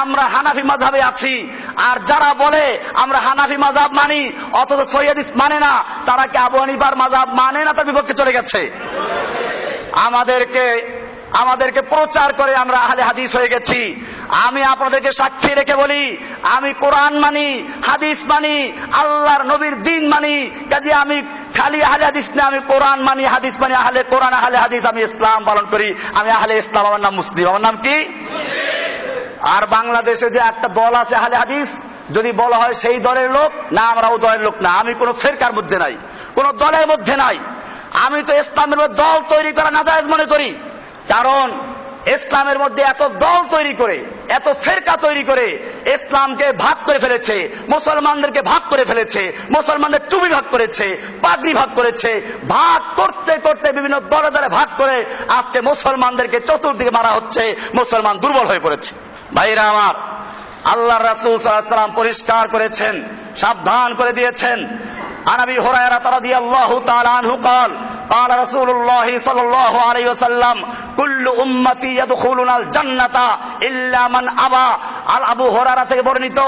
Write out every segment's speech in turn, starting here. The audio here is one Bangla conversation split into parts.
আমরা হানাফি মাযহাবে আছি, আর যারা বলে আমরা হানাফি মাযহাব মানি অথচ সহিহ হাদিস মানে না, তারা কি আবু হানিফার মাযহাব মানে না তার বিপক্ষে চলে গেছে? আমাদেরকে প্রচার করে আমরা আহলে হাদিস হয়ে গেছি। আমি আপনাদেরকে সাক্ষী রেখে বলি, আমি কোরআন মানি, হাদিস মানি, আল্লাহর নবীর দিন মানি। কাজে আমি খালি আহলে হাদিস না, আমি কোরআন মানি, হাদিস মানি, আহলে কোরআন, আহলে হাদিস। আমি ইসলাম পালন করি, আমি আহলে ইসলাম। আমার নাম মুসলিম। আমার নাম কি? আর বাংলাদেশে যে একটা দল আছে আহলে হাদিস, যদি বলা হয় সেই দলের লোক না, আমরা ও দলের লোক না। আমি কোন ফেরকার মধ্যে নাই, কোন দলের মধ্যে নাই। আমি তো ইসলামের মধ্যে দল তৈরি করা নাজায়েজ মনে করি। কারণ ইসলামের মধ্যে এত দল তৈরি করে, এত ফেরকা তৈরি করে ইসলামকে ভাগ করে ফেলেছে, মুসলমানদেরকে ভাগ করে ফেলেছে, মুসলমানদের টুপি ভাগ করেছে, পাগড়ি ভাগ করেছে। ভাগ করতে করতে বিভিন্ন দলে দলে ভাগ করে আজকে মুসলমানদেরকে চতুর্দিকে মারা হচ্ছে, মুসলমান দুর্বল হয়ে পড়েছে। ভাইরা আমার, আল্লাহর রাসূল সাল্লাল্লাহু আলাইহি ওয়াসাল্লাম পরিষ্কার করেছেন, সাবধান করে দিয়েছেন। আন আবি হুরায়রা রাদিয়াল্লাহু তাআলা আনহু قال قال رسول الله صلى الله عليه وسلم كل امتي يدخلون الجنه الا من ابى। আল আবু হুরায়রা থেকে বর্ণিত,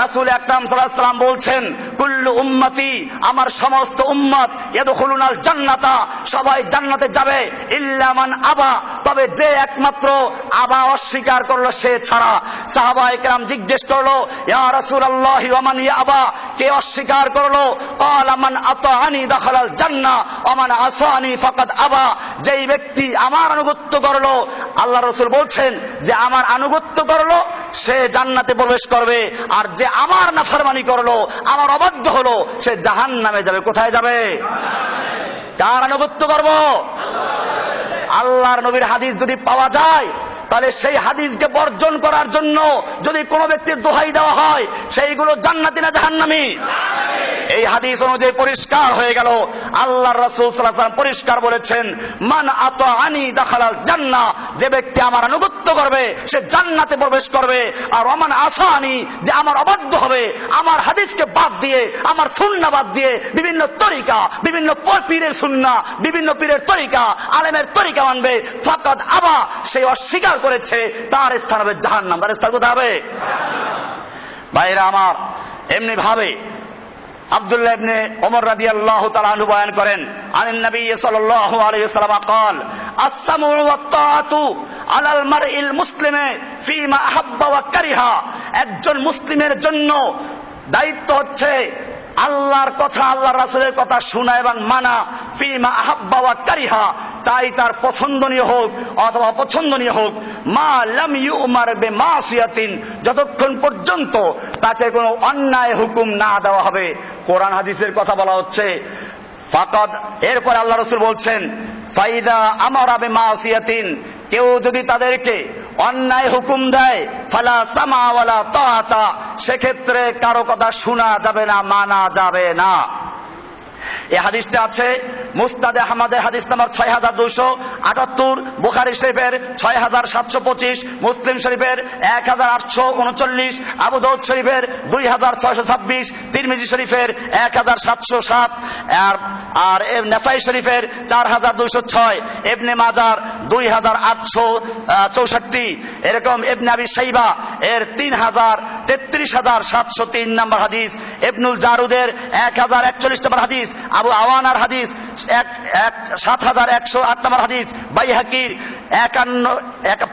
রাসূল আকরাম সাল্লাল্লাহু আলাইহি ওয়াসাল্লাম বলছেন, কুল্লু উম্মতি, আমার সমস্ত উম্মত, ইয়াদখুলুনাল জান্নাতা, সবাই জান্নাতে যাবে, ইল্লা মান আবা, তবে যে একমাত্র আবা, অস্বীকার করলো সে ছাড়া। সাহাবায়ে কেরাম জিজ্ঞেস করলো, ইয়া রাসূলুল্লাহ ওয়া মান ইয়াবা, কে অস্বীকার করলো? ক্বালা মান আতাআনি দাখালাল জান্নাহ ওয়া মান আসানি ফাকাদ আবা, যেই ব্যক্তি আমার আনুগত্য করলো, আল্লাহ রাসূল বলছেন যে আমার আনুগত্য করলো সে জান্নাতে প্রবেশ করবে, আর যে আমার নাফরমানি করলো, আমার অবাধ্য হলো, সে জাহান্নামে যাবে। কোথায় যাবে? কার আনুগত্য করব? আল্লাহর নবীর হাদিস যদি পাওয়া যায়, তাহলে সেই হাদিসকে বর্জন করার জন্য যদি কোনো ব্যক্তির দোহাই দেওয়া হয়, সেইগুলো জান্নাতি না জাহান্নামী? এই হাদিস অনুযায়ী পরিষ্কার হয়ে গেল, আল্লাহর রাসূল সাল্লাল্লাহু আলাইহি ওয়াসাল্লাম পরিষ্কার বলেছেন, মান আতাআনি দাখালাল জান্নাহ, যে ব্যক্তি আমার আনুগত্য করবে সে জান্নাতে প্রবেশ করবে। আর ওমান আসানি, যে আমার অবাধ্য হবে, আমার হাদিসকে বাদ দিয়ে, আমার সুন্নাহ বাদ দিয়ে বিভিন্ন তরিকা, বিভিন্ন পীরের সুন্নাহ, বিভিন্ন পীরের তরিকা, আলেমের তরিকা মানবে, ফাকাদ আবা, সে অস্বীকার করেছে, তার স্থান হবে জাহান্নাম। তার স্থান কোথায় হবে? ভাইরা আমার, এমনি ভাবে আব্দুল্লাহ ইবনে ওমর রাদিয়াল্লাহু তাআলা আনহু বয়ান করেন, আনিন নবী সাল্লাল্লাহু আলাইহি ওয়াসাল্লাম قال السمع والطاعة على المرء المسلم فيما أحب وكره। একজন মুসলিমের জন্য দায়িত্ব হচ্ছে আল্লাহর কথা, আল্লাহর রাসূলের কথা শোনা এবং মানা, ফিমা আহাব্বা ওয়া কারিহা, চাই তার পছন্দনীয় হোক অথবা অপছন্দনীয় হোক, মা লাম ইউমার বিমাসিয়াতিন, যতক্ষণ পর্যন্ত তাকে কোনো অন্যায় হুকুম না দেওয়া হবে। কোরআন হাদিসের কথা বলা হচ্ছে। ফাকাদ, এরপর আল্লাহ রাসূল বলছেন, ফাইদা আমারা বিমাসিয়াতিন, কেউ যদি তাদেরকে অন্যায় হুকুম দেয়, ফালা সামা ওয়ালা তাআতা, সেক্ষেত্রে কারো কথা শোনা যাবে না, মানা যাবে না। এই হাদিসটা আছে মুসনাদে আহমদের হাদিস নাম্বার 6278, বুখারী শরীফের 6725, মুসলিম শরীফের 1839, আবু দাউদ শরীফের 2626, তিরমিজি শরীফের 1707, আর নাসাই শরীফের 4206, ইবনে মাজার 2864, এরকম ইবনে আবি শাইবা এর 33703 নম্বর হাদিস, ইবনুল জারুদের 1041 নম্বর হাদিস, আবু আওয়ানার হাদিস 7108 নম্বর হাদিস, বাইহাকির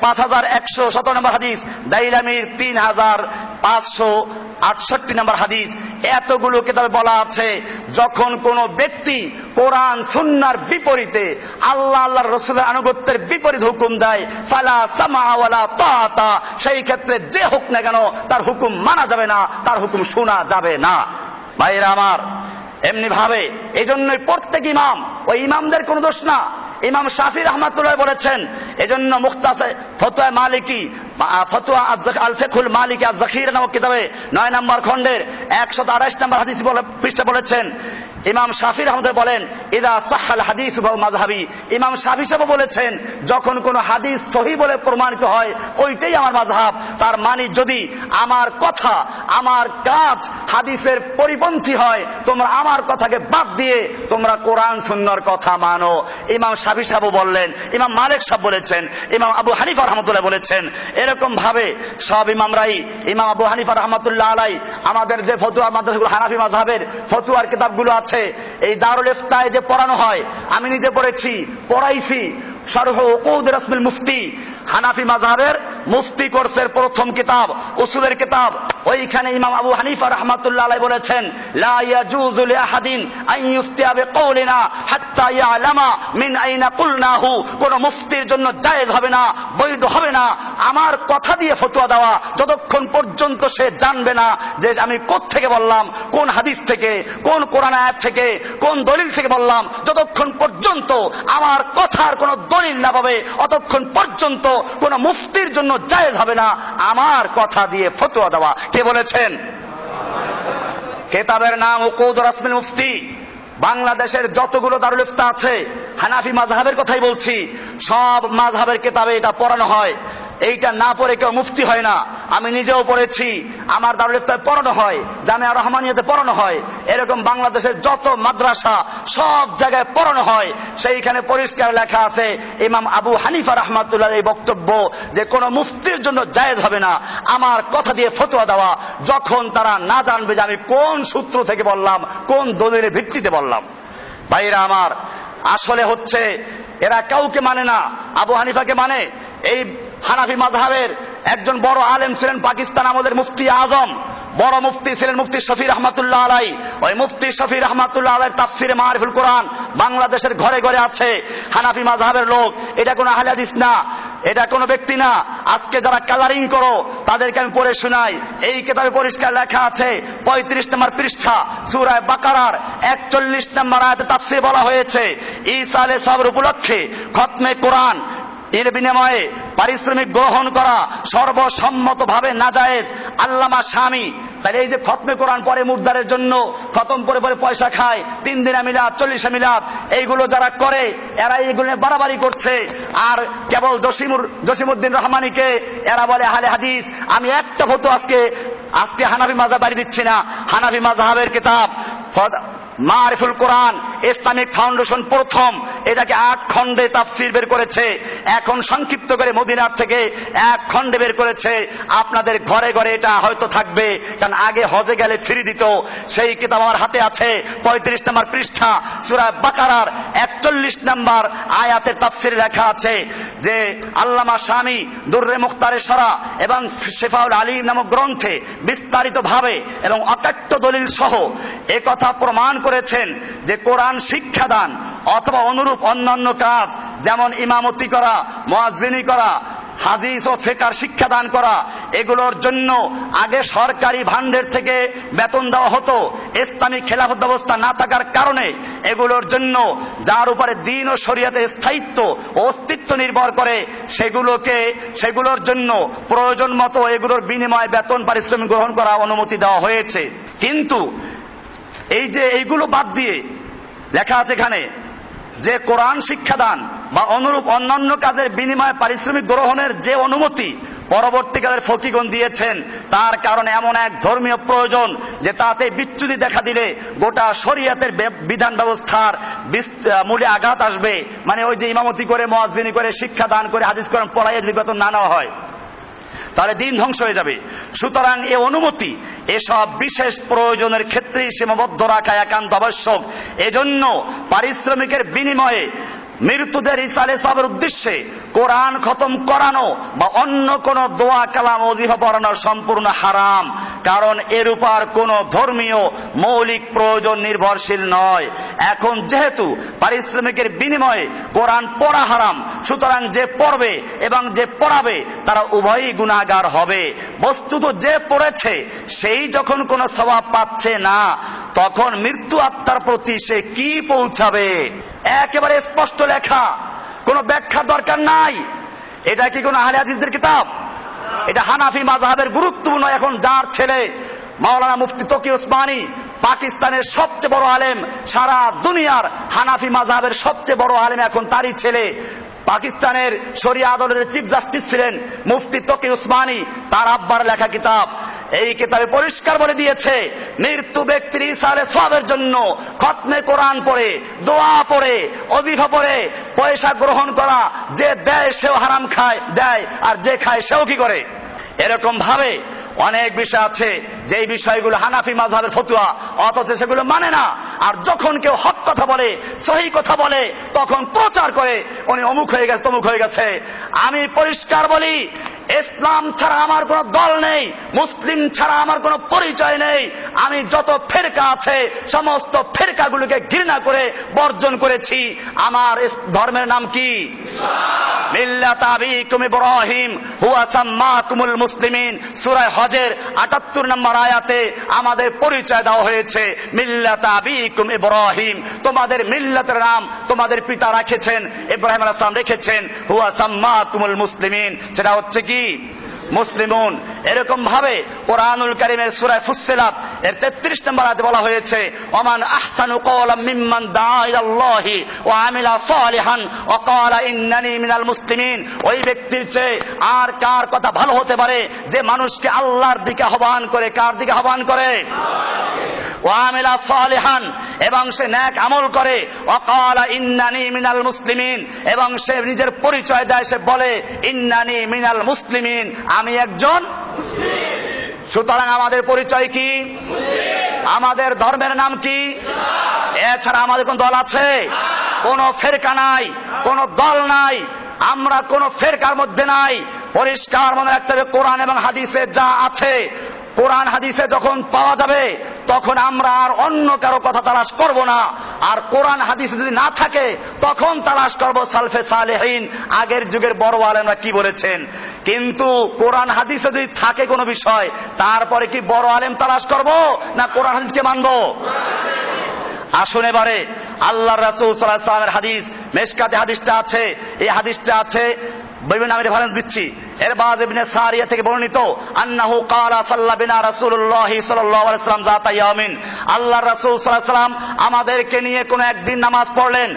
5117 নম্বর হাদিস, দাইলামির 3568 নম্বর হাদিস। এতগুলো কিতাবে বলা আছে, যখন কোন ব্যক্তি কোরআন সুন্নাহর বিপরীতে, আল্লাহ আল্লাহর রাসূলের আনুগত্যের বিপরীত হুকুম দেয়, ফালা সামা ওয়ালা তাআতা, সেই ক্ষেত্রে যে হোক না কেন তার হুকুম মানা যাবে না, তার হুকুম শোনা যাবে না। ভাইরা আমার, এমনি ভাবে এই জন্যই প্রত্যেক ইমাম, ওই ইমামদের কোনো দোষ না। ইমাম শাফি রাহমাতুল্লাহ বলেছেন, এজন্য মুখতাসার ফতোয়া মালিকি, ফতোয়া আল ফিকহুল মালিকি আজ-যাখিরা নামক কিতাবে 9 নম্বর খণ্ডের 128 নম্বর হাদিস পৃষ্ঠা বলেছেন, ইমাম শাফি রহমতুল্লাহ বলেন, ইদা সাহহাল হাদিস ওয়া মাযহাবি, ইমাম শাফি সাহেব বলেছেন যখন কোন হাদিস সহিহ বলে প্রমাণিত হয় ওইটাই আমার মাযহাব। তার মানে যদি আমার কথা আমার কাজ হাদিসের পরিপন্থী হয়, তোমরা আমার কথাকে বাদ দিয়ে তোমরা কোরআন সুন্নাহর কথা মানো। ইমাম শাফি সাহেব বললেন, ইমাম মালিক সাহেব বলেছেন, ইমাম আবু হানিফা রহমতুল্লাহ বলেছেন। এরকম ভাবে সব ইমামরাই, ইমাম আবু হানিফা রহমতুল্লাহ আলাই আমাদের যে ফতুয়া মাদ্রাসাগুলো হানাফি মাযহাবের ফতুয়ার কিতাবগুলো আছে, এই দারুল ইফতায় যে পড়ানো হয়, আমি নিজে পড়েছি, পড়াইছি। শারহ উকুদ রাসমিল মুফতি, হানাফি মাযহাবের মুফতি কোর্সের প্রথম কিতাব, উসুলের কিতাব, ওইখানে ইমাম আবু হানিফা রাহমাতুল্লাহ আলাইহি বলেছেন, লা ইয়াজুযু লি আহাদিন আন ইফতিয়া বিকাউলিনা হাত্তা ইয়ালামা মিন আইনা কুলনাহু। কোন মুফতির জন্য জায়েজ হবে না, বৈধ হবে না আমার কথা দিয়ে ফতোয়া দেওয়া যতক্ষণ পর্যন্ত সে জানবে না যে আমি কোত্থেকে বললাম, কোন হাদিস থেকে, কোন কোরআন আয়াত থেকে, কোন দলিল থেকে বললাম। যতক্ষণ পর্যন্ত আমার কথার কোন দলিল না পাবে অতক্ষণ পর্যন্ত কোন মুফতির জন্য জায়েজ হবে না আমার কথা দিয়ে ফতোয়া দেওয়া। কে বলেছেন? কিতাবের নাম উকুদ রাসমিল মুফতি। বাংলাদেশের যতগুলো দারুল ইফতা আছে হানাফি মাযহাবের কথাই বলছি, সব মাযহাবের কিতাবে এটা পড়ানো হয়। এইটা না পড়ে কেউ মুফতি হয় না। আমি নিজেও পড়েছি, আমার দারুল ইফতায় পড়ানো হয়, জামিয়া রহমানিয়াতে পড়ানো হয়, এরকম বাংলাদেশের যত মাদ্রাসা সব জায়গায় পড়ানো হয়। সেইখানে পরিষ্কার লেখা আছে ইমাম আবু হানিফা রাহমাতুল্লাহ এই বক্তব্য যে কোন মুফতির জন্য জায়েজ হবে না আমার কথা দিয়ে ফতোয়া দেওয়া যখন তারা না জানবে যে আমি কোন সূত্র থেকে বললাম, কোন দলিলের ভিত্তিতে বললাম। ভাইরা আমার, আসলে হচ্ছে এরা কাউকে মানে না, আবু হানিফাকে মানে। এই হানাফি মাযহাবের একজন বড় আলেম ছিলেন পাকিস্তান আমলের মুফতি আজম, বড় মুফতি ছিলেন মুফতি শফি রহমাতুল্লাহ আলাই। ওই মুফতি শফি রহমাতুল্লাহ আলাইহির তাফসিরে মারিফুল কোরআন বাংলাদেশের ঘরে ঘরে আছে। হানাফি মাযহাবের লোক, এটা কোনো আহলে হাদিস না, এটা কোনো ব্যক্তি না। আজকে যারা কালারিং করো তাদেরকে আমি পড়ে শোনাই। এই কিতাবে পরিষ্কার লেখা আছে 35 নম্বর পৃষ্ঠা সূরা বাকারার 41 নম্বর আয়াতে তাফসীর বলা হয়েছে, ঈসা আলাইহিস সালামের উপলক্ষে খতমে কোরআন এর বিনিময়ে পারিশ্রমিক গ্রহণ করা সর্বসম্মতভাবে নাজায়েজ। আল্লামা শামী, তাহলে এই যে খতমে কোরআন পরে মুর্দারের জন্য খতম পরে পরে পয়সা খায়, 3 দিনা মিলাদ 40 মিলাদ, এইগুলো যারা করে এরা এইগুলো বাড়াবাড়ি করছে। আর কেবল জসিমউদ্দিন রহমানীকে এরা বলে আহলে হাদিস। আমি একটা ফতোয়া আজকে হানাফি মাযহাব বাড়ি দিচ্ছি না। হানাফি মাযহাবের কিতাব মারিফুল কোরআন ইসলামিক ফাউন্ডেশন প্রথম এটাকে 8 খণ্ডে তাফসীর বের করেছে, এখন সংক্ষিপ্ত করে মদিনার থেকে 1 খণ্ডে বের করেছে। আপনাদের ঘরে ঘরে এটা হয়তো থাকবে, কারণ আগে হজে গেলে ফ্রি দিত। সেই কিতাব আমার হাতে আছে, 35 নম্বর পৃষ্ঠা সূরা বাকারার 41 নম্বর আয়াতের তাফসীরে লেখা আছে যে আল্লামা শামী দুররে মুখতারে সরা এবং শিফাউল আলিম নামক গ্রন্থে বিস্তারিত ভাবে এবং অকাট্য দলিল সহ একথা প্রমাণ করেছেন যে কোরআন শিক্ষাদান অথবা অনুরূপ অন্যান্য কাজ যেমন ইমামতি করা, মুয়াজ্জিনি করা, হাদিস ও ফিকহ শিক্ষাদান করা, এগুলোর জন্য আগে সরকারি ভান্ডার থেকে বেতন দেওয়া হতো। ইসলামী খেলাফত ব্যবস্থা না থাকার কারণে এগুলোর জন্য যার উপরে দ্বীন ও শরীয়তের স্থায়িত্ব ও অস্তিত্ব নির্ভর করে সেগুলোর জন্য প্রয়োজন মতো এগুলোর বিনিময়ে বেতন পারিশ্রমিক গ্রহণ করা অনুমতি দেওয়া হয়েছে। কিন্তু এই যে এইগুলো বাদ দিয়ে লেখা আছে এখানে যে কোরআন শিক্ষাদান বা অনুরূপ অন্যান্য কাজের বিনিময়ে পারিশ্রমিক গ্রহণের যে অনুমতি পরবর্তীকালের ফকিগণ দিয়েছেন, তার কারণে এমন এক ধর্মীয় প্রয়োজন যে তাতে বিচ্যুতি দেখা দিলে গোটা শরীয়তের বিধান ব্যবস্থার মূলে আঘাত আসবে। মানে ওই যে ইমামতি করে, মুয়াজ্জিনি করে, শিক্ষাদান করে, হাদিস কোরআন পড়াইয়ে যদি বেতন না নেওয়া হয় তাহলে দিন ধ্বংস হয়ে যাবে। সুতরাং এই অনুমতি এসব বিশেষ প্রয়োজনের ক্ষেত্রেই সীমাবদ্ধ রাখা একান্ত আবশ্যক। এজন্য পারিশ্রমিকের বিনিময়ে মৃত্যুদের ঈসা আলাইহিস সালামের উদ্দেশ্যে কোরআন খতম করানো বা অন্য কোন দোয়া কালাম ওজিফা পড়ানো সম্পূর্ণ হারাম, কারণ এর উপর কোন ধর্মীয় মৌলিক প্রয়োজন নির্ভরশীল নয়। এখন যেহেতু পারিশ্রমিকের বিনিময়ে কোরআন পড়া হারাম, সুতরাং যে পড়বে এবং যে পড়াবে তারা উভয়ই গুনাহগার হবে। বস্তুত যে পড়েছে সেই যখন কোনো সওয়াব পাচ্ছে না, তখন মৃত্যু আত্মার প্রতি সে কি পৌঁছাবে? একেবারে স্পষ্ট লেখা, কোনো ব্যাখ্যার দরকার নাই। এটা কি কোনো আহলে হাদিসদের কিতাব? এটা হানাফি মাযহাবের গুরুত্বপূর্ণ এখন যার ছেলে মাওলানা মুফতি তকি উসমানী পাকিস্তানের সবচেয়ে বড় আলেম, সারা দুনিয়ার হানাফি মাযহাবের সবচেয়ে বড় আলেম এখন তারই ছেলে, পাকিস্তানের শরিয়া আদালতের চিফ জাস্টিস ছিলেন মুফতি তকি উসমানী, তার আব্বার লেখা কিতাব। এই কিতাবে পরিষ্কার বলে দিয়েছে, মৃত্যু ব্যক্তির ইসালে সওয়াবের জন্য খতমে কোরআন পড়ে, দোয়া পড়ে, ওজিফা পড়ে পয়সা গ্রহণ করা, যে দেয় সেও হারাম খায় দেয়, আর যে খায় সেও কি করে। এরকম ভাবে অনেক বিষয় আছে যেই বিষয়গুলো হানাফি মাযহাবের ফতোয়া, অথচ সেগুলো মানে না। আর যখন কেউ হক কথা বলে, সহি কথা বলে, তখন প্রচার করে উনি অমুক হয়ে গেছে তমুক হয়ে গেছে। আমি পরিষ্কার বলি, ইসলাম ছাড়া আমার কোনো দল নেই, মুসলিম ছাড়া আমার কোনো পরিচয় নেই। আমি যত ফেরকা আছে সমস্ত ফেরকাগুলোকে ঘৃণা করে বর্জন করেছি। আমার ধর্মের নাম কি? মিল্লাত আবিকুম ইব্রাহিম হুয়া সাম্মাকুমুল মুসলিমিন। সূরা হজের ৭৮ নম্বর আয়াতে আমাদের পরিচয় দেওয়া হয়েছে, মিল্লাত আবিকুম ইব্রাহিম, তোমাদের মিল্লাতের নাম তোমাদের পিতা রেখেছেন, ইব্রাহিম আলাইহিস সালাম রেখেছেন, হুয়া সাম্মাকুমুল মুসলিমিন, সেটা হচ্ছে কি? মুসলিমুন। এরকম ভাবে কোরআনুল কারীমের সূরা ফুসসিলাত এর ৩৩ নম্বর আয়াতে বলা হয়েছে, ওমান আহসানু কওলাম মিম্মান দাআ ইলাল্লাহি ওয়া আমিলা সালিহান ওয়া ক্বালা ইন্নানি মিনাল মুসলিমিন। ওই ব্যক্তির চেয়ে আর কার কথা ভালো হতে পারে যে মানুষকে আল্লাহর দিকে আহ্বান করে। কার দিকে আহ্বান করে? ওয়া আমিলা সালিহান, এবং সে নেক আমল করে, ওয়া ক্বালা ইন্নানি মিনাল মুসলিমিন, এবং সে নিজের পরিচয় দেয়, সে বলে ইন্নানি মিনাল মুসলিমিন, আমি একজন মুসলিম। সুতরাং আমাদের পরিচয় কি? আমাদের ধর্মের নাম কি? এছাড়া আমাদের কোন দল আছে? কোন ফেরকা নাই, কোন দল নাই, আমরা কোন ফেরকার মধ্যে নাই। পরিষ্কার মনে রাখতে হবে, কোরআন এবং হাদিসে যা আছে, কোরআন হাদিসে যখন পাওয়া যাবে তখন আমরা আর অন্য কারো কথা তালাশ করব না। আর কোরআন হাদিসে যদি না থাকে তখন তালাশ করব সালফে সালেহিন, আগের যুগের বড় আলেমরা কি বলেছেন। কিন্তু কোরআন হাদিসে যদি থাকে কোনো বিষয়, তারপরে কি বড় আলেম তালাশ করব না কোরআন হাদিসকে মানব? আসুন এবারে আল্লাহর রাসূল সাল্লাল্লাহু আলাইহি ওয়াসাল্লামের হাদিস, মেশকাতে হাদিসটা আছে, এই হাদিসটা আছে, বিভিন্ন আমি রেফারেন্স দিচ্ছি। ইরবাদ ইবনে সারিয়া থেকে বর্ণিত, আন্নাহু ক্বালা সাল্লা বিনা রাসূলুল্লাহ সাল্লাল্লাহু আলাইহি ওয়াসাল্লাম যাতা ইয়ামিন, আল্লাহর রাসূল সাল্লাল্লাহু আলাইহি ওয়াসাল্লাম আমাদেরকে নিয়ে কোন একদিন নামাজ পড়লেন।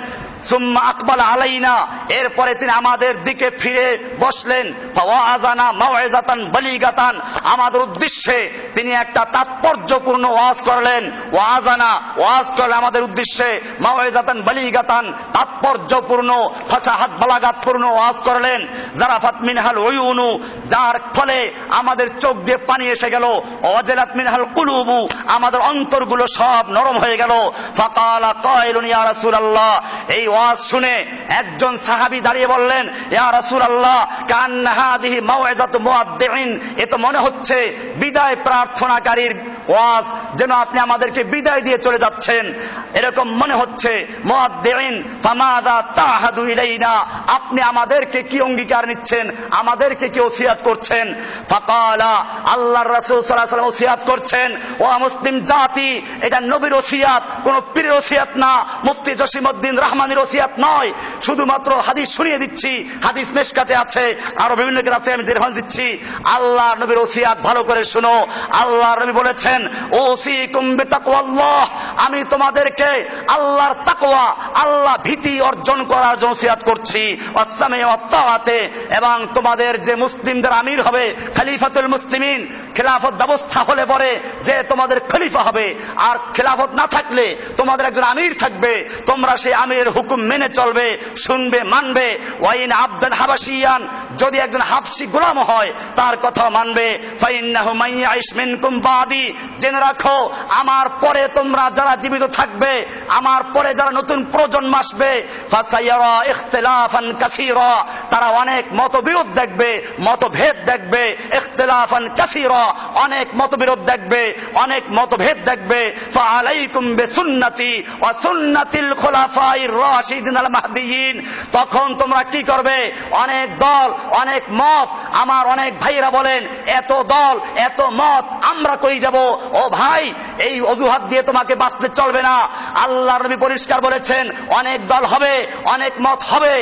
সুম্মা আকবাল আলাইনা, এরপরে তিনি আমাদের দিকে ফিরে বসলেন। ফাওয়াযানা মাউইযাতান বালিগাতান, আমাদের উদ্দেশ্যে তিনি একটা তাৎপর্যপূর্ণ ওয়াজ করলেন। ওয়াযানা, ওয়াজ করলেন আমাদের উদ্দেশ্যে, মাউইযাতান বালিগাতান, তাৎপর্যপূর্ণ, ফাসাহাত বালাগাতপূর্ণ ওয়াজ করলেন। জারাফাত মিনহাল উয়ুনু, যার ফলে আমাদের চোখ দিয়ে পানি এসে গেল। ওয়াজালাত মিনহাল কুলুবু, আমাদের অন্তরগুলো সব নরম হয়ে গেল। ফাকালা কাইলুন ইয়া রাসূলুল্লাহ, এই ওয়াজ শুনে একজন সাহাবী দাঁড়িয়ে বললেন, ইয়া রাসূলুল্লাহ কান্না হাযিহি মাউইযাতু মুআদ্দিন, এ তো মনে হচ্ছে বিদায় প্রার্থনাকারীর ওয়াজ, যেন আপনি আমাদেরকে বিদায় দিয়ে চলে যাচ্ছেন, এরকম মনে হচ্ছে। মুআদ্দিন ফামাযা তাহাদু ইলাইনা, আপনি আমাদেরকে কি অঙ্গীকার নিচ্ছেন, আমাদেরকে কি ওসিয়াত করছেন? ফাকালা, আল্লাহর রাসূল সাল্লাল্লাহু আলাইহি ওয়াসাল্লাম ওসিয়াত করছেন, ও মুসলিম জাতি, এটা নবীর ওসিয়াত, কোন পীরের ওসিয়াত না, মুফতি জসিমউদ্দিন রহমানীর ওসিয়াত নয়। শুধুমাত্র হাদিস শুনিয়ে দিচ্ছি, হাদিস মেশকাতে আছে, আরো বিভিন্ন কিতাবে আমি রেফারেন্স দিচ্ছি। আল্লাহর নবীর ওসিয়াত ভালো করে শুনো। আল্লাহর নবী বলেছেন, ওসিকুম বিতাকওয়াল্লাহ, আমি তোমাদেরকে আল্লাহর তাকওয়া, আল্লাহ ভীতি অর্জন করার জন্য ওসিয়াত করছি। ওয়াসসামি ওয়াত তাআতে, এবং তোমাদের যে মুসলিমদের আমির হবে, খলিফাতুল মুসলিমিন, খেলাফত ব্যবস্থা হলে পরে যে তোমাদের খলিফা হবে, আর খেলাফত না থাকলে তোমাদের একজন আমির থাকবে, তোমরা সেই আমিরের হুকুম মেনে চলবে, শুনবে, মানবে। ওয়াইন আবদান হাবাশিয়ান, যদি একজন হাবশি গোলাম হয় তার কথা মানবে। ফাইন্নাহু মাইয়াইশ মিনকুম বাদি, জেনে রাখো আমার পরে তোমরা যারা জীবিত থাকবে, আমার পরে যারা নতুন প্রজন্ম আসবে, ফাসায়ারা ইখতিলাফান কাসীরা, তারা অনেক মতবিরোধ দেখবে, মতভেদ দেখবে। ইখতিলাফান কাসীরা, অনেক মতবিরোধ দেখবে, অনেক মতভেদ দেখবে। ফাআলাইকুম বিসুন্নতি ওয়া সুন্নাতিল খুলাফায়ে রাশিদিন আল মাহদিয়িন, তখন তোমরা কি করবে? অনেক দল, অনেক মত, আমার অনেক ভাইরা বলেন এত দল, এত মত, আমরা কই যাব? ও ভাই, এই অজুহাত দিয়ে তোমাকে বাঁচতে চলবে না। আল্লাহর নবী পরিষ্কার বলেছেন, অনেক দল হবে, অনেক মত হবে,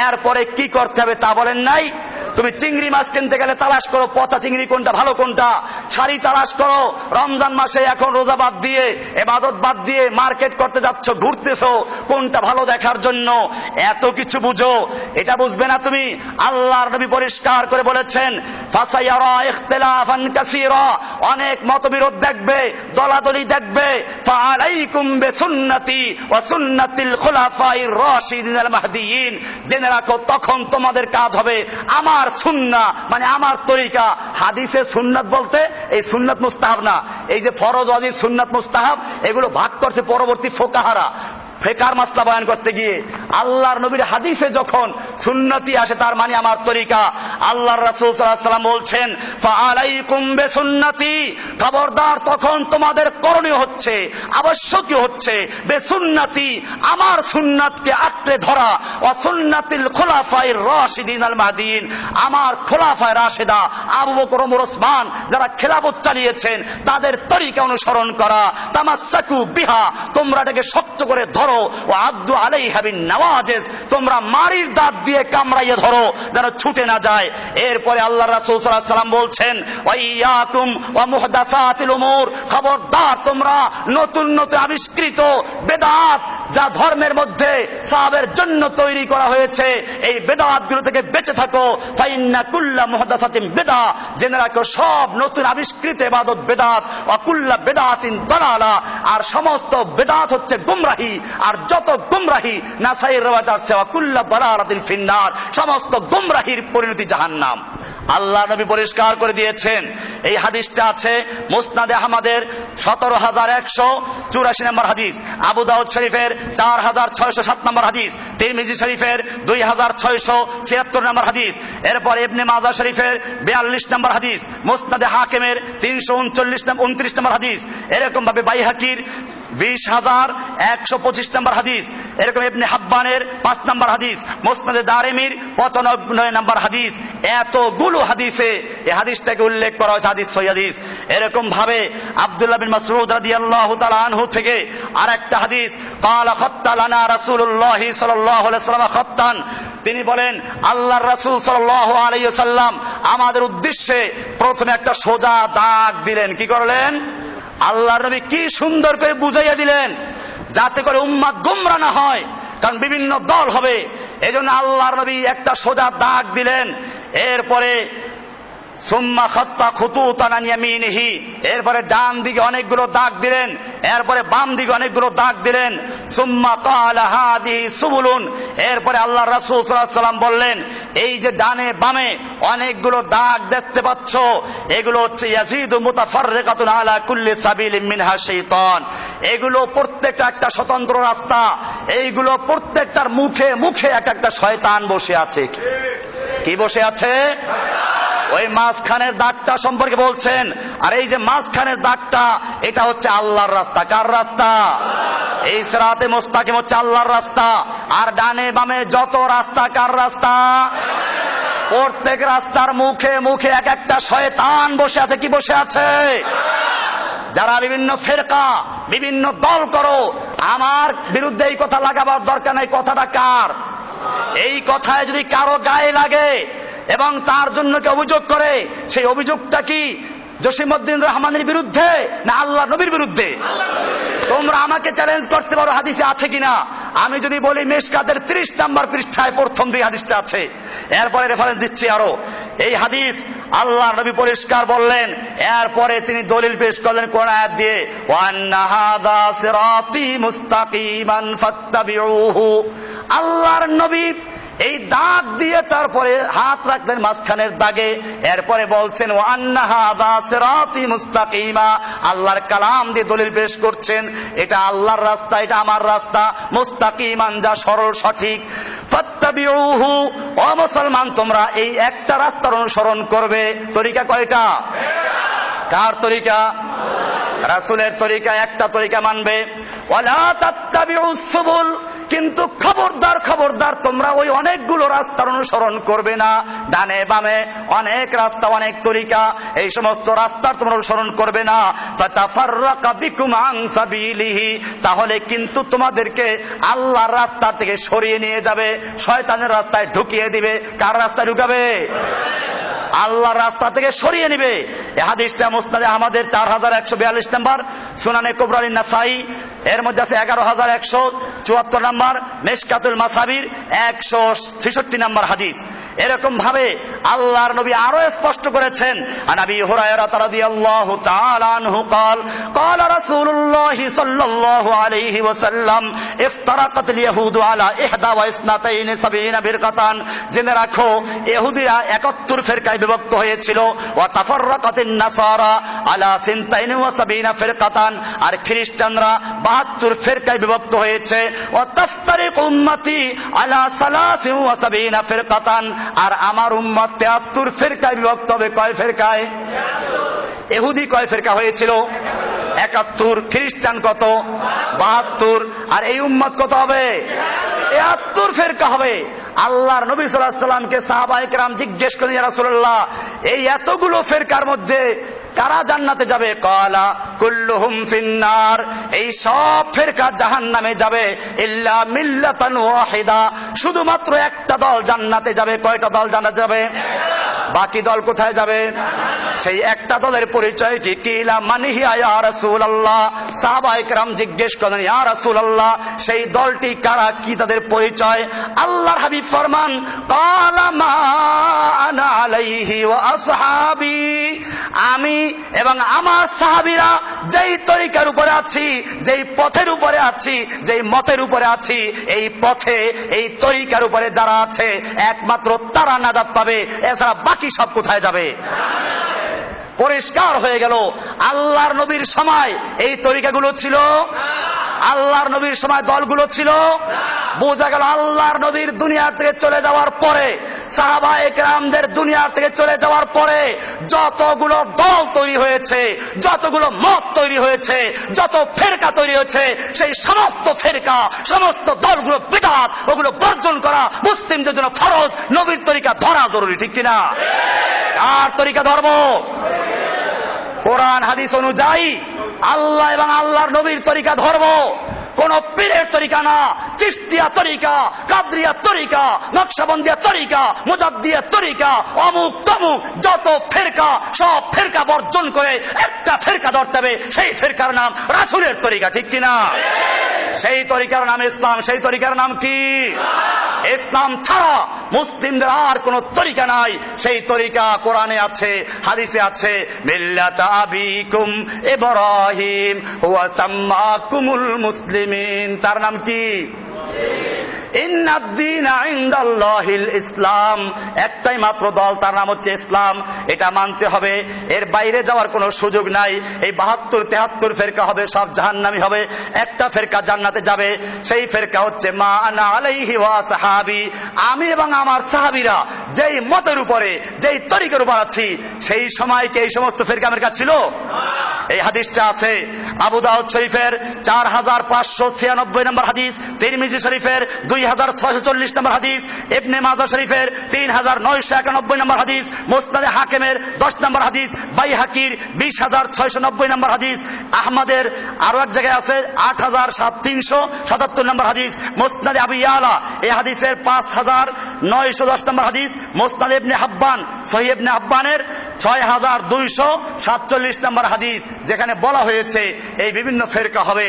এরপরে কি করতে হবে তা বলেন নাই? তুমি চিংড়ি মাছ কিনতে গেলে তালাশ করো পচা চিংড়ি কোনটা ভালো কোনটা, শাড়ি তালাশ করো। রমজান মাসে এখন রোজা বাদ দিয়ে ইবাদত বাদ দিয়ে মার্কেট করতে যাচ্ছ, ঘুরতেছো কোনটা ভালো দেখার জন্য। এত কিছু বুঝো, এটা বুঝবে না তুমি। আল্লাহর নবী পরিষ্কার করে বলেছেন ফাসায়ারা ইখতিলাফান কাসীরা, অনেক মতবিরোধ দেখবে, দলাদলি দেখবে। ফাআলাইকুম বিসুন্নতি ওয়া সুন্নাতিল খুলাফায়ে রাশিদিন আল মাহদিয়িন, জেনে রাখো তখন তোমাদের কাজ হবে আমার সুন্নাহ, মানে আমার তরিকা। হাদিসে সুন্নাত বলতে এই সুন্নাত মুস্তাহাব না, এই যে ফরজ ওয়াজিব সুন্নাত মুস্তাহাব এগুলো ভাগ করছে পরবর্তী ফোকাহারা ফেকার মাসলা বয়ান করতে গিয়ে। আল্লাহর নবীর হাদিসে যখন সুন্নতি আসে তার মানে আমার তরিকা। আল্লাহর রাসূল সাল্লাল্লাহু আলাইহি ওয়াসাল্লাম বলছেন ফাআলাইকুম বিসুন্নতি, খবরদার তখন তোমাদের করণীয় হচ্ছে, আবশ্যকীয় হচ্ছে বিসুন্নতি, আমার সুন্নাতকে আঁকড়ে ধরা, ওয়া সুন্নাতিল খুলাফায়ে রাশিদিন আল মাহদিয়িন, আমার খুলাফায়ে রাশিদা আবু বকর ওমর ওসমান যারা খেলাফত চালিয়েছেন তাদের তরিকা অনুসরণ করা। তামাসসাকু বিহা, তোমরা এটাকে শক্ত করে ধরো। ও আদ্দু আলাইহা বিন নওয়াজিজ, তোমরা মারির দাঁত দিয়ে কামড়াইয়ে ধরো যেন ছুটে না যায়। এরপরে আল্লাহর রাসূল সাল্লাল্লাহু আলাইহি ওয়াসাল্লাম বলছেন ওয়া ইয়াকুম ওয়া মুহদাসাতিল উমুর, খবরদার তোমরা নতুন নতুন আবিষ্কৃত বেদাত যা ধর্মের মধ্যে সাহাবের জন্য তৈরি করা হয়েছে এই বেদাতগুলো থেকে বেঁচে থাকো। ফাইন্না কুল্লা মুহদাসাতিন বিদআ, জেনে রাখো সব নতুন আবিষ্কৃত ইবাদত বেদাত। ওয়া কুল্লা বিদআতিন দালালা, আর সমস্ত বেদাত হচ্ছে গুমরাহি, আর যত গুমরাহি নাসাইর রওয়ায়াত আছে ওয়া কুল্লা দালালাতিন ফিন্নার, সমস্ত গুমরাহির পরিণতি জাহান্নাম। আল্লাহ নবী পরিষ্কার করে দিয়েছেন। এই হাদিসটা আছে মুসনাদে আহমদের 17184 নম্বর হাদিস, আবু দাউদ শরীফের 4607 নম্বর হাদিস, তিরমিজি শরীফের 2676 নম্বর হাদিস, এরপর ইবনে মাজাহ শরীফের 42 নম্বর হাদিস, মুসনাদে হাকিমের 339 নম্বর হাদিস, এরকম ভাবে বাইহাকির 20125 নম্বর হাদিস, এরকম ইবনে হাব্বানের 5 নম্বর হাদিস, মুসনাদে দারিমির 95 নম্বর হাদিস। এতগুলো হাদিসে এই হাদিসটাকে উল্লেখ করা হয়েছে হাদিস সহিহ হাদিস। এরকম ভাবে আব্দুল্লাহ বিন মাসউদ রাদিয়াল্লাহু তাআলা আনহু থেকে আরেকটা হাদিস, ক্বালা খাত্তা লানা রাসূলুল্লাহ সাল্লাল্লাহু আলাইহি ওয়াসাল্লাম খাত্তান, তিনি বলেন আল্লাহর রাসূল সাল্লাল্লাহু আলাইহি ওয়াসাল্লাম আমাদের উদ্দেশ্যে প্রথমে একটা সোজা দাগ দিলেন। কি করলেন? আল্লাহর নবী কি সুন্দর করে বুঝাইয়া দিলেন যাতে করে উম্মাত গোমরা না হয়, কারণ বিভিন্ন দল হবে। এজন্য আল্লাহর নবী একটা সোজা দাগ দিলেন। এরপরে সুম্মা খাত্তা খুতুতান আন ইয়ামিনিহি, এরপরে ডান দিকে অনেকগুলো দাগ দিলেন, এরপরে বাম দিকে অনেকগুলো দাগ দিলেন। সুম্মা ক্বালা হাদিহি সুবুলুন, এরপরে আল্লাহর রাসূল সাল্লাল্লাহু আলাইহি ওয়াসাল্লাম বললেন এই যে ডানে বামে অনেকগুলো দাগ দেখতে পাচ্ছ এগুলো হচ্ছে ইয়াজিদু মুতাফাররিকাতুন আলা কুল্লি সাবিলিন মিনহা শাইতান, এগুলো প্রত্যেকটা একটা স্বতন্ত্র রাস্তা, এইগুলো প্রত্যেকটার মুখে মুখে এক একটা শয়তান বসে আছে। কি বসে আছে? ওই মাঝখানের দাগটা সম্পর্কে বলছেন। আর এই যে মাঝখানের দাগটা এটা হচ্ছে আল্লাহর রাস্তা। কার রাস্তা? এই সিরাতে মুস্তাকিম হচ্ছে আল্লাহর রাস্তা। আর ডানে বামে যত রাস্তা কার রাস্তা? প্রত্যেক রাস্তার মুখে মুখে এক একটা শয়তান বসে আছে। কি বসে আছে? যারা বিভিন্ন ফেরকা বিভিন্ন দল করো, আমার বিরুদ্ধে এই কথা লাগাবার দরকার নাই। কথাটা কার? এই কথায় যদি কারো গায়ে লাগে এবং তার জন্য কে অভিযোগ করে, সেই অভিযোগটা কি জসিমউদ্দিন রহমানের বিরুদ্ধে না আল্লাহ নবীর বিরুদ্ধে? তোমরা আমাকে চ্যালেঞ্জ করতে পারো হাদিসে আছে কিনা। আমি যদি বলি মিশকাতের 30 নম্বর পৃষ্ঠায় প্রথম দুই হাদিসটা আছে, এরপরে রেফারেন্স দিচ্ছি আরো। এই হাদিস আল্লাহ নবী পরিষ্কার বললেন, এরপরে তিনি দলিল পেশ করলেন কোরআন আয়াত দিয়ে, ওয়ান্না হাযা সিরাতি মুস্তাকিমান ফাত্তাবিউহু। আল্লাহর নবী এই দাগ দিয়ে তারপরে হাত রাখলেন মাঝখানের দাগে, এরপরে বলছেন ওয়ান্না হাযা সিরাতি মুস্তাকিমা। আল্লাহর কালাম দিয়ে দলিল পেশ করছেন এটা আল্লাহর রাস্তা, এটা আমার রাস্তা, মুস্তাকিমান যা সরল সঠিক। ফাত্তাবিউহু, ও মুসলমান তোমরা এই একটা রাস্তার অনুসরণ করবে। তরিকা কয়টা? কার তরিকা? রাসূলের তরিকা। একটা তরিকা মানবে। ওয়ালা তাত্তাবিউস সুবুল, কিন্তু খবরদার খবরদার তোমরা ওই অনেকগুলো রাস্তার অনুসরণ করবে না, ডানে বামে অনেক রাস্তা, অনেক তরিকা, এই সমস্ত রাস্তার তোমরা অনুসরণ করবে না। ফাতাফাররাকা বিকুম আন সাবিলিহি, তাহলে কিন্তু তোমাদেরকে আল্লাহর রাস্তা থেকে সরিয়ে নিয়ে যাবে, শয়তানের রাস্তায় ঢুকিয়ে দিবে। কার রাস্তায় ঢুকাবে? আল্লাহর রাস্তা থেকে সরিয়ে নিবে। এই হাদিসটা মুসনাদে আহমদের 4142 নম্বর, সুনানে কুবরা নাসাই এর মধ্যে আছে 11174 নম্বর, মিশকাতুল মাসাবির 166 নম্বর হাদিস। এরকম ভাবে আল্লাহর নবী আরো স্পষ্ট করেছেন, আনাবি হুরায়রা রাদিয়াল্লাহু তাআলা আনহু قال قال رسول الله صلى الله عليه وسلم افترقت اليهود على 71 ফিরকাতান, জেনে রাখো ইহুদিরা 71 ফিরকায় বিভক্ত হয়েছিল। ওয়া তাফাররাকাতিন নাসারা আলা 72 ফিরকাতান, আর খ্রিস্টানরা 72 ফিরকায় বিভক্ত হয়েছে। ওয়া তাফতারিকু উম্মতি আলা 73 ফিরকাতান, আর আমার উম্মত 73 ফিরকায় বিভক্ত হবে। কয় ফিরকায়? ইহুদি কয় ফিরকা হয়েছিল? 71। খ্রিস্টান কত? 72। আর এই উম্মত কত হবে? 73 ফিরকা হবে। আল্লাহর নবী সাল্লাল্লাহু আলাইহি সাল্লামকে সাহাবায়ে কেরাম জিজ্ঞেস করেন, ইয়া রাসূলুল্লাহ, এই এতগুলো ফিরকার মধ্যে কারা জান্নাতে যাবে? ক্বালা কুল্লুহুম ফিন্নার, এই সব ফিরকা জাহান্নামে যাবে। ইল্লা মিল্লাতান ওয়াহিদা, শুধুমাত্র একটা দল জান্নাতে যাবে। কয়টা দল জান্নাতে যাবে? বাকি দল কোথায় যাবে? সেই একটা দলের পরিচয় কি? কিলা মানহিয়া ইয়া রাসূলুল্লাহ, সাহাবায়ে কেরাম জিজ্ঞেস করেন, ইয়া রাসূলুল্লাহ, সেই দলটি কারা, কি তাদের পরিচয়? আল্লাহর হাবিব ফরমান, ক্বালা মা আনা আলাইহি ওয়া আসহাবি, আমি এবং আমার সাহাবীরা যেই তরিকার উপরে আছি, যেই পথের উপরে আছি, যেই মতের উপরে আছি, এই পথে এই তরিকার উপরে যারা আছে একমাত্র তারা নাজাত পাবে, এছাড়া বাকি সব কোথায় যাবে? পরিষ্কার হয়ে গেল। আল্লাহর নবীর সময় এই তরিকাগুলো ছিল? আল্লাহর নবীর সময় দলগুলো ছিল? বোঝা গেল আল্লাহর নবীর দুনিয়ার থেকে চলে যাওয়ার পরে, সাহাবায়ে কেরামদের দুনিয়ার থেকে চলে যাওয়ার পরে যতগুলো দল তৈরি হয়েছে, যতগুলো মত তৈরি হয়েছে, যত ফেরকা তৈরি হয়েছে, সেই সমস্ত ফেরকা, সমস্ত দলগুলো বিদআত, ওগুলো বর্জন করা মুসলিমদের জন্য ফরজ। নবীর তরিকা ধরা জরুরি, ঠিক কিনা? কার তরিকা ধর্ম? কোরআন হাদিস অনুযায়ী আল্লাহ এবং আল্লাহর নবীর তরিকা ধর্ম, কোন পীরের তরিকা না। চিশতিয়া তরিকা, কাদরিয়া তরিকা, নকশবন্দিয়া তরিকা, মুজাদ্দিয়া তরিকা, অমুক তমুক যত ফেরকা, সব ফেরকা বর্জন করে একটা ফেরকা ধরতে হবে, সেই ফেরকার নাম রাসূলের তরিকা, ঠিক কিনা? সেই তরিকার নাম ইসলাম। সেই তরিকার নাম কি? ইসলাম ছাড়া মুসলিমদের আর কোন তরিকা নাই। সেই তরিকা কোরআনে আছে, হাদিসে আছে। মিল্লাতা আবিকুম ইব্রাহিম ওয়া সাম্মাকুমুল মুসলিমিন, তার নাম কি? ইন্নাদ-দীনা ইনদাল্লাহিল ইসলাম, একটাই মাত্র দল, তার নাম হচ্ছে ইসলাম। এটা মানতে হবে, এর বাইরে যাওয়ার কোনো সুযোগ নাই। এই 72-73 ফেরকা হবে, সব জাহান্নামী হবে। একটা ফেরকা জান্নাতে যাবে, সেই ফেরকা হচ্ছে মা আনা আলাইহি ওয়া সাহাবি, আমি এবং আমার সাহাবীরা যেই মতের উপরে, যেই তরিকার উপর আছি। সেই সময় কি এই সমস্ত ফেরকা মেরকা ছিল? এই হাদিসটা আছে আবু দাউদ শরীফের 4596 নম্বর হাদিস, তিরমিজি শরীফের 2640 নম্বর হাদিস, ইবনে মাজাহ শরীফের 3991 নম্বর হাদিস, মুসনাদে হাকিমের 10 নম্বর হাদিস, বাইহাকির 20690 নম্বর হাদিস, আহমদের আরো এক জায়গায় আছে 8377 নম্বর হাদিস, মুসনাদে আবু ইয়ালা এই হাদিসের 5910 নম্বর হাদিস, মুসনাদে ইবনে হাব্বান সহিহ ইবনে হাব্বানের 6247 নম্বর হাদিস, যেখানে বলা হয়েছে এই বিভিন্ন ফেরকা হবে।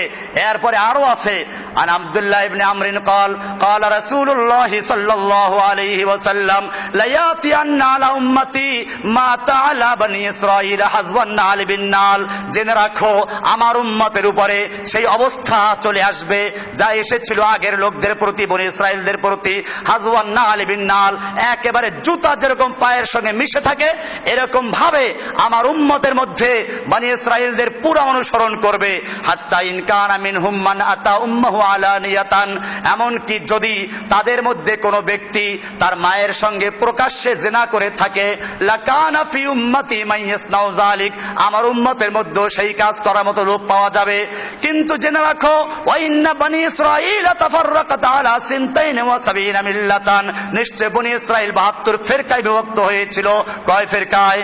এরপরে আরো আছে, আন আব্দুল্লাহ ইবনে আমরিন قال قال رسول الله صلى الله عليه وسلم لا ياتين على امتي ما تعالى بني اسرائيل حزب النعل بالنعل, জেনে রাখো আমার উম্মতের উপরে সেই অবস্থা চলে আসবে যা এসেছিল আগের লোকদের প্রতি, বনি ইসরাইলদের প্রতি। হাজওয়ান নাল বিন নাল, একেবারে জুতা যেরকম পায়ের সঙ্গে মিশে থাকে, এরকম ভাবে আমার উম্মতের মধ্যে বনি ইসরাইলদের পুরো অনুসরণ করবে। হাত্তা ইন কানা মিনহুম মান আতা উম্মাহু আলানিয়াতান, এমনকি যদি তাদের মধ্যে কোনো ব্যক্তি তার মায়ের সঙ্গে প্রকাশ্যে জিনা করে থাকে, লাকানা ফি উম্মতি মান ইয়াসনাউ যালিক, আমার উম্মতের মধ্যে সেই কাজ করার মতো লোক পাওয়া যাবে। কিন্তু জেনে রাখো, ওয়া ইন্না বনি ইসরাঈল তাফাররাকাত আলা সিনতাইন ওয়া সাবিনা মিল্লাতান, নিশ্চয় বনি ইসরাইল 72 ফিরকায় বিভক্ত হয়েছিল। কয় ফিরকায়?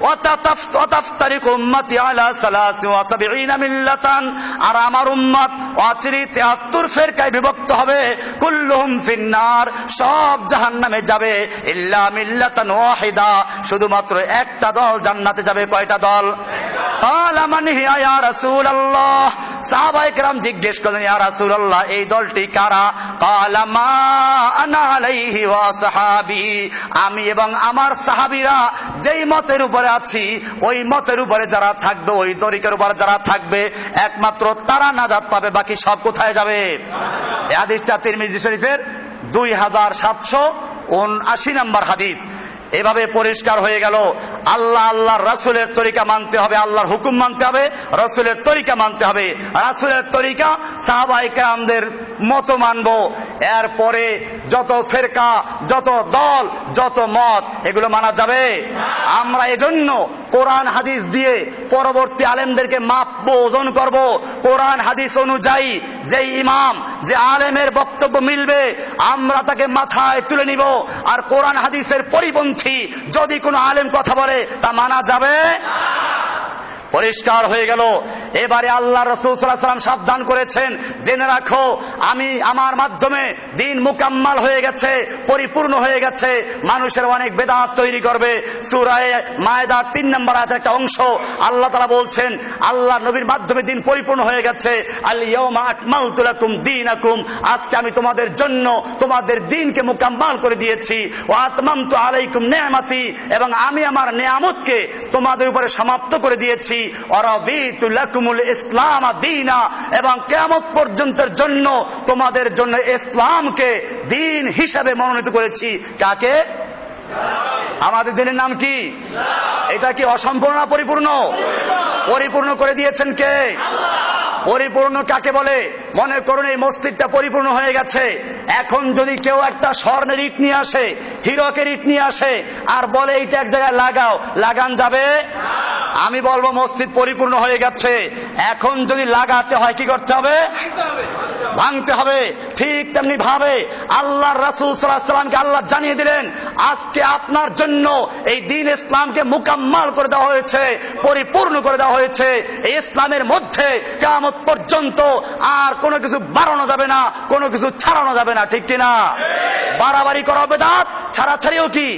ওয়াতাফতারিকু উম্মতি আলা 73 মিল্লাতান, আর আমার উম্মত অচিরে 73 ফিরকায় বিভক্ত হবে। কুল্লুহুম ফিন্নার, সব জাহান্নামে যাবে। ইল্লা মিল্লাতান ওয়াহিদা, শুধুমাত্র একটা দল জান্নাতে যাবে। কয়টা দল? ক্বালা মান হিয়া ইয়া রাসূলুল্লাহ, সাহাবায়ে কেরাম জিজ্ঞেস করলেন, ইয়া রাসূলুল্লাহ এই দলটি কারা? ক্বালা মা আনা আলাইহি ওয়া সাহাবী, আমি এবং আমার সাহাবীরা যেই মতের উপরে আছি ওই মতের উপরে যারা থাকবে, ওই তরিকার উপরে যারা থাকবে, একমাত্র তারা নাজাত পাবে, বাকি সব কোথায় যাবে? এই হাদিসটা তিরমিজি শরীফের 2779 নম্বর হাদিস। এভাবে পরিষ্কার হয়ে গেল, আল্লাহর রাসূলের তরিকা মানতে হবে, আল্লাহর হুকুম মানতে হবে, রাসূলের তরিকা মানতে হবে। রাসূলের তরিকা সাহাবায়ে কেরামদের মত মানবো। এরপরে যত ফিরকা, যত দল, যত মত, এগুলো মানা যাবে? আমরা এজন্য কোরআন হাদিস দিয়ে পরবর্তী আলেমদেরকে মাপবো, ওজন করব। কোরআন হাদিস অনুযায়ী যে ইমাম, যে আলেমের বক্তব্য মিলবে আমরা তাকে মাথায় তুলে নিব। আর কোরআন হাদিসের পরিপন্থী যদি কোনো আলেম কথা বলে তা মানা যাবে? পরিষ্কার হয়ে গেল। এবারে আল্লাহ রাসূল সাল্লাল্লাহু আলাইহি ওয়াসাল্লাম সাবধান করেছেন, জেনে রাখো আমার মাধ্যমে দিন মুকাম্মাল হয়ে গেছে, পরিপূর্ণ হয়ে গেছে। মানুষের অনেক বেদাত তৈরি করবে। সূরা মায়েদার 3 নম্বর আয়াতের একটা অংশ আল্লাহ তাআলা বলছেন, আল্লাহ নবীর মাধ্যমে দিন পরিপূর্ণ হয়ে গেছে। আল ইয়াউমা আকমালতু লাকুম দীনাকুম, আজকে আমি তোমাদের জন্য তোমাদের দিনকে মুকাম্মাল করে দিয়েছি। ওয়া আতমামতু আলাইকুম নি'মাতি, এবং আমি আমার নিয়ামতকে তোমাদের উপরে সমাপ্ত করে দিয়েছি। ওয়ারাদিতু লাকুমুল ইসলাম দীনা, এবং কিয়ামত পর্যন্তের জন্য তোমাদের জন্য ইসলামকে দিন হিসাবে মনোনীত করেছি। কাকে? আমাদের দিনের নাম কি? এটা কি অসম্পূর্ণ না পরিপূর্ণ? পরিপূর্ণ করে দিয়েছেন কে? পরিপূর্ণ কাকে বলে? মনে করুন এই মসজিদটা পরিপূর্ণ হয়ে গেছে, এখন যদি কেউ একটা স্বর্ণের ইট নিয়ে আসে, হীরকের ইট নিয়ে আসে আর বলে এইটা এক জায়গায় লাগাও, লাগান যাবে? আমি বলবো মসজিদ পরিপূর্ণ হয়ে গেছে, এখন যদি লাগাতে হয় কি করতে হবে? ভাঙতে হবে। ঠিক তেমনি ভাবে আল্লাহর রাসূল সাল্লাল্লাহু আলাইহি ওয়াসাল্লামকে আল্লাহ জানিয়ে দিলেন, আজকে আপনার জন্য এই দ্বীন ইসলামকে মুকাম্মাল করে দেওয়া হয়েছে, পরিপূর্ণ করে দেওয়া হয়েছে। এই ইসলামের মধ্যে কিয়ামত পর্যন্ত আর কোনো কিছু বাড়ানো যাবে না, কোনো কিছু ছাড়ানো যাবে না। ঠিক কিনা? বাড়াবাড়ি করা বেদাত, ছাড়াছাড়িও কি?